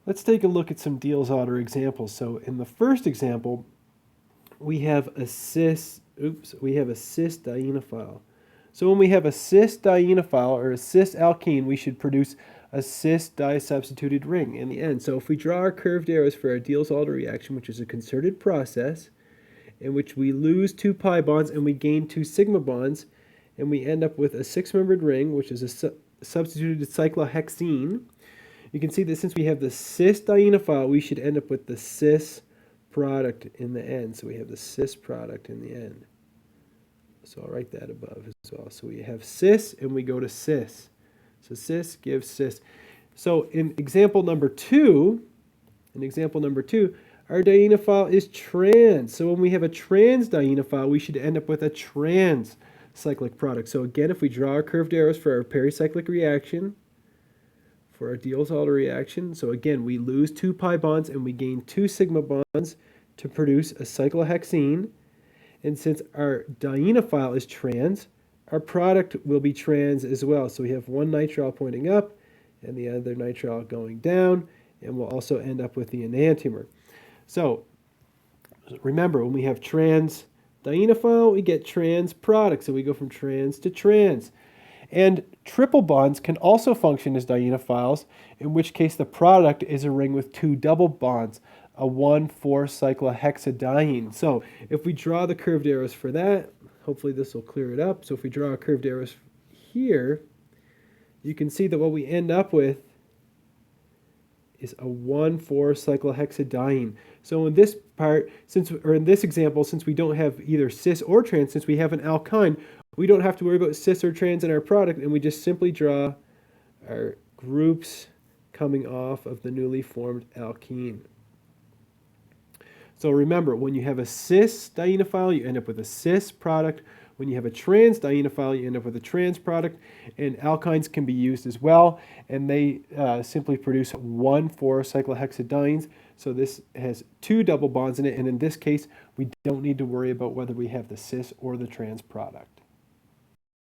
Let's take a look at some Diels-Alder examples. So in the first example, we have a cis dienophile. So when we have a cis dienophile or a cis alkene, we should produce a cis disubstituted ring in the end. So if we draw our curved arrows for our Diels-Alder reaction, which is a concerted process in which we lose 2 pi bonds and we gain 2 sigma bonds, and we end up with a 6-membered ring, which is a substituted cyclohexene, you can see that since we have the cis dienophile, we should end up with the cis product in the end. So we have the cis product in the end. So I'll write that above as well. So we have cis and we go to cis. So cis gives cis. So in example number two, our dienophile is trans. So when we have a trans dienophile, we should end up with a trans cyclic product. So again, if we draw our curved arrows for our pericyclic reaction, for our Diels-Alder reaction, so again, we lose 2 pi bonds and we gain 2 sigma bonds to produce a cyclohexene. And since our dienophile is trans, our product will be trans as well. So we have one nitrile pointing up and the other nitrile going down, and we'll also end up with the enantiomer. So remember, when we have trans dienophile, we get trans product. So we go from trans to trans. And triple bonds can also function as dienophiles, in which case the product is a ring with 2 double bonds, a 1,4-cyclohexadiene. So if we draw the curved arrows for that, hopefully this will clear it up. So if we draw our curved arrows here, you can see that what we end up with is a 1,4-cyclohexadiene. So in this part, in this example, since we don't have either cis or trans, since we have an alkyne, we don't have to worry about cis or trans in our product, and we just simply draw our groups coming off of the newly formed alkene. So remember, when you have a cis dienophile, you end up with a cis product. When you have a trans dienophile, you end up with a trans product. And alkynes can be used as well, and they simply produce 1,4-cyclohexadienes. So this has 2 double bonds in it, and in this case, we don't need to worry about whether we have the cis or the trans product.